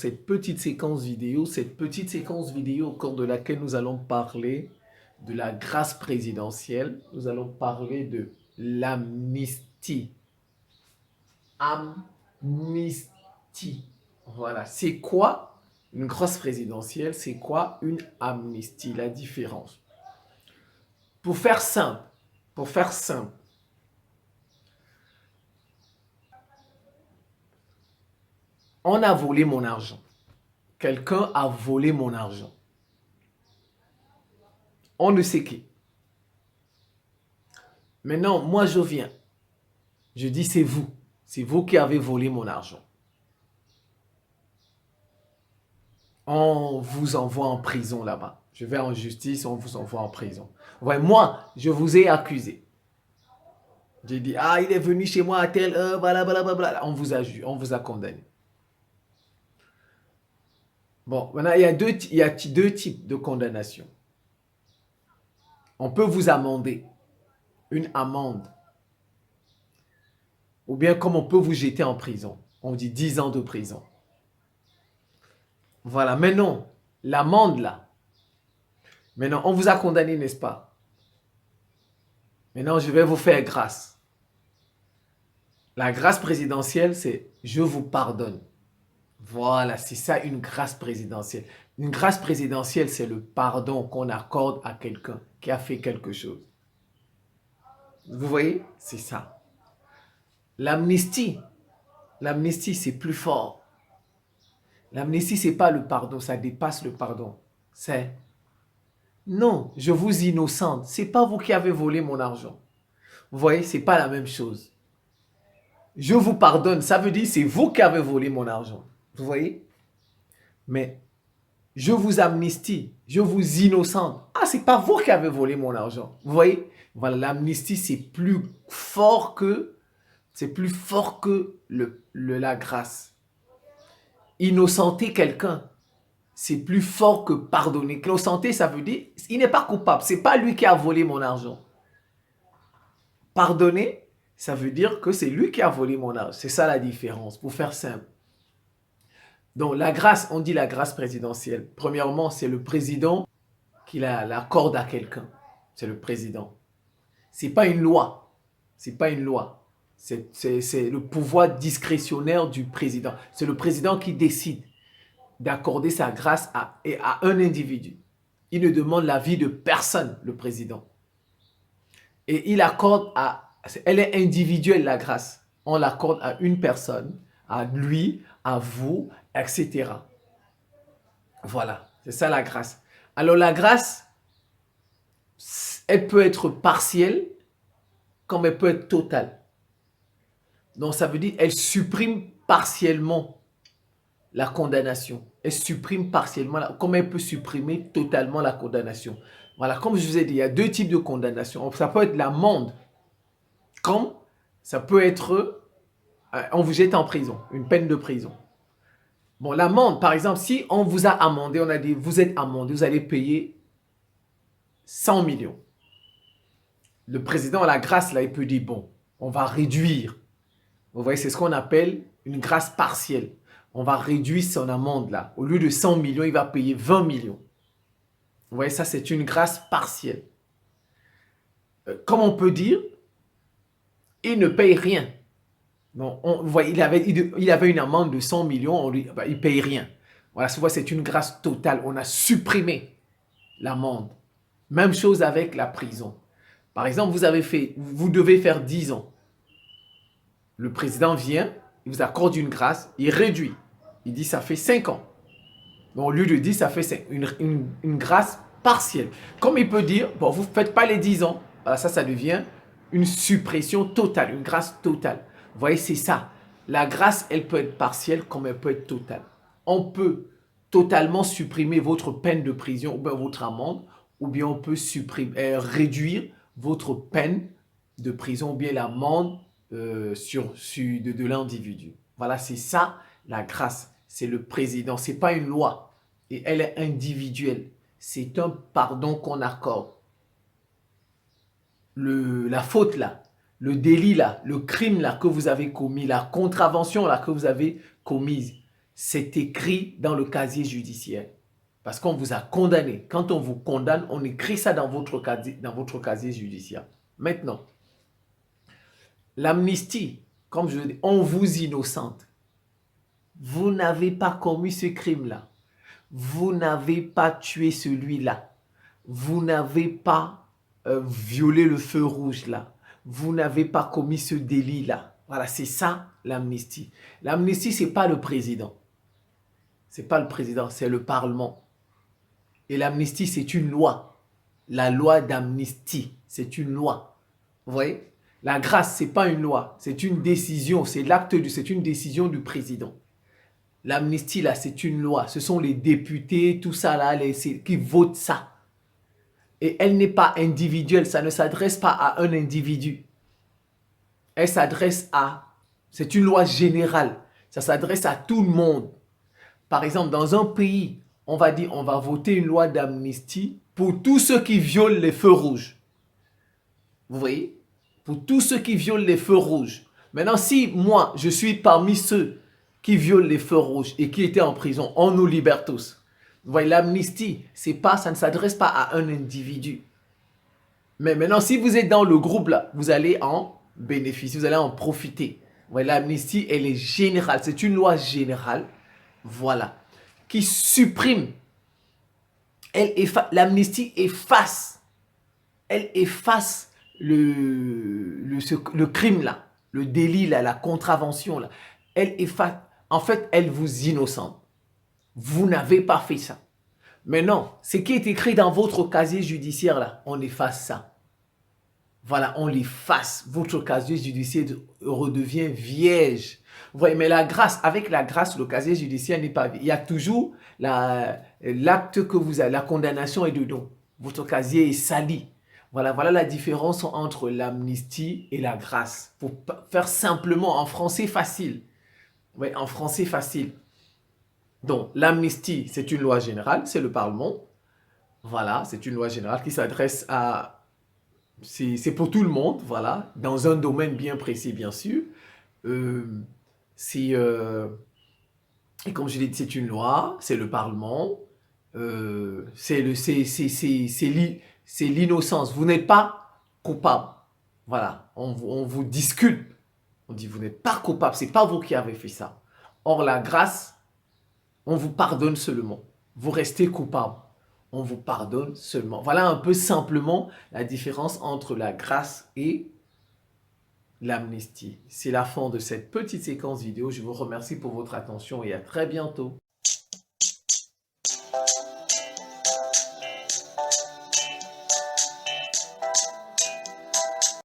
cette petite séquence vidéo, au cours de laquelle nous allons parler de la grâce présidentielle. Nous allons parler de l'amnistie. Amnistie. Voilà. C'est quoi une grâce présidentielle? C'est quoi une amnistie? La différence. Pour faire simple, on a volé mon argent. Quelqu'un a volé mon argent. On ne sait qui. Maintenant, moi je viens. Je dis c'est vous. C'est vous qui avez volé mon argent. On vous envoie en prison là-bas. Je vais en justice, on vous envoie en prison. Ouais, moi, je vous ai accusé. J'ai dit, ah, il est venu chez moi à telle heure, blablabla. On vous a condamné. Bon, maintenant, il y a deux types de condamnation. On peut vous amender, une amende. Ou bien comme on peut vous jeter en prison. On dit 10 ans de prison. Voilà, maintenant, l'amende là. Maintenant, on vous a condamné, n'est-ce pas? Maintenant, je vais vous faire grâce. La grâce présidentielle, c'est je vous pardonne. Voilà, c'est ça une grâce présidentielle. Une grâce présidentielle, c'est le pardon qu'on accorde à quelqu'un qui a fait quelque chose. Vous voyez? C'est ça. L'amnistie, c'est plus fort. L'amnistie, c'est pas le pardon, ça dépasse le pardon. C'est non, je vous innocente. C'est pas vous qui avez volé mon argent. Vous voyez, c'est pas la même chose. Je vous pardonne, ça veut dire c'est vous qui avez volé mon argent. Vous voyez? Mais je vous amnistie, je vous innocente. Ah, c'est pas vous qui avez volé mon argent. Vous voyez? Voilà, l'amnistie, c'est plus fort que la grâce. Innocenter quelqu'un, c'est plus fort que pardonner. Innocenter, ça veut dire, il n'est pas coupable. C'est pas lui qui a volé mon argent. Pardonner, ça veut dire que c'est lui qui a volé mon argent. C'est ça la différence, pour faire simple. Donc la grâce, on dit la grâce présidentielle. Premièrement, c'est le président qui l'accorde à quelqu'un. C'est le président. C'est pas une loi. C'est pas une loi. C'est le pouvoir discrétionnaire du président. C'est le président qui décide d'accorder sa grâce à un individu. Il ne demande l'avis de personne, le président. Et il accorde elle est individuelle la grâce. On l'accorde à une personne, à lui, à vous, etc. Voilà, c'est ça la grâce. Alors la grâce, elle peut être partielle comme elle peut être totale. Donc ça veut dire elle supprime partiellement la condamnation. Elle supprime partiellement, comme elle peut supprimer totalement la condamnation. Voilà, comme je vous ai dit, il y a deux types de condamnation. Ça peut être l'amende, comme ça peut être, on vous jette en prison, une peine de prison. Bon, l'amende, par exemple, si on vous a amendé, on a dit, vous êtes amendé, vous allez payer 100 millions. Le président, à la grâce, là, il peut dire, bon, on va réduire. Vous voyez, c'est ce qu'on appelle une grâce partielle. On va réduire son amende, là. Au lieu de 100 millions, il va payer 20 millions. Vous voyez, ça, c'est une grâce partielle. Comme on peut dire, il ne paye rien. Bon, vous voyez, il avait une amende de 100 millions, il ne paye rien. Voilà, souvent c'est une grâce totale. On a supprimé l'amende. Même chose avec la prison. Par exemple, vous devez faire 10 ans. Le président vient, il vous accorde une grâce, il réduit. Il dit ça fait 5 ans. Donc, au lieu de 10, ça fait une grâce partielle. Comme il peut dire, bon, vous ne faites pas les 10 ans. Voilà, ça devient une suppression totale, une grâce totale. Vous voyez, c'est ça. La grâce, elle peut être partielle comme elle peut être totale. On peut totalement supprimer votre peine de prison ou bien votre amende, ou bien on peut réduire votre peine de prison ou bien l'amende de l'individu. Voilà, c'est ça la grâce. C'est le président, ce n'est pas une loi et elle est individuelle. C'est un pardon qu'on accorde. La faute là, le délit là, le crime là que vous avez commis, la contravention là que vous avez commise, c'est écrit dans le casier judiciaire. Parce qu'on vous a condamné. Quand on vous condamne, on écrit ça dans votre casier judiciaire. Maintenant, l'amnistie, comme je le dis, on vous innocente. Vous n'avez pas commis ce crime-là. Vous n'avez pas tué celui-là. Vous n'avez pas violé le feu rouge là. Vous n'avez pas commis ce délit-là. Voilà, c'est ça l'amnistie. L'amnistie, ce n'est pas le président. Ce n'est pas le président, c'est le Parlement. Et l'amnistie, c'est une loi. La loi d'amnistie, c'est une loi. Vous voyez? La grâce, ce n'est pas une loi, c'est une décision, c'est une décision du président. L'amnistie, là, c'est une loi. Ce sont les députés, tout ça, là, qui votent ça. Et elle n'est pas individuelle, ça ne s'adresse pas à un individu. Elle s'adresse à... C'est une loi générale. Ça s'adresse à tout le monde. Par exemple, dans un pays, on va dire, on va voter une loi d'amnistie pour tous ceux qui violent les feux rouges. Vous voyez? Pour tous ceux qui violent les feux rouges. Maintenant, si moi, je suis parmi ceux qui violent les feux rouges et qui étaient en prison, on nous libère tous. Vous voyez, l'amnistie, ça ne s'adresse pas à un individu. Mais maintenant, si vous êtes dans le groupe là, vous allez en bénéficier, vous allez en profiter. Vous voyez, l'amnistie, elle est générale. C'est une loi générale, voilà, qui supprime. L'amnistie efface. Elle efface le crime là, le délit là, la contravention là. Elle efface. En fait, elle vous innocente. Vous n'avez pas fait ça. Mais non, ce qui est écrit dans votre casier judiciaire là, on efface ça. Voilà, on l'efface. Votre casier judiciaire redevient vierge. Vous voyez, mais la grâce, avec la grâce, le casier judiciaire n'est pas vierge. Il y a toujours l'acte que vous avez, la condamnation est dedans. Votre casier est sali. Voilà, voilà la différence entre l'amnistie et la grâce. Pour faire simplement en français facile. Oui, en français facile. Donc, l'amnistie, c'est une loi générale, c'est le Parlement. Voilà, c'est une loi générale qui s'adresse à... C'est pour tout le monde, voilà, dans un domaine bien précis, bien sûr. Et comme je l'ai dit, c'est une loi, c'est le Parlement, c'est l'innocence. Vous n'êtes pas coupable. Voilà, on vous disculpe. On dit, vous n'êtes pas coupable, c'est pas vous qui avez fait ça. Or, la grâce, on vous pardonne seulement. Vous restez coupable. On vous pardonne seulement. Voilà un peu simplement la différence entre la grâce et l'amnistie. C'est la fin de cette petite séquence vidéo. Je vous remercie pour votre attention et à très bientôt.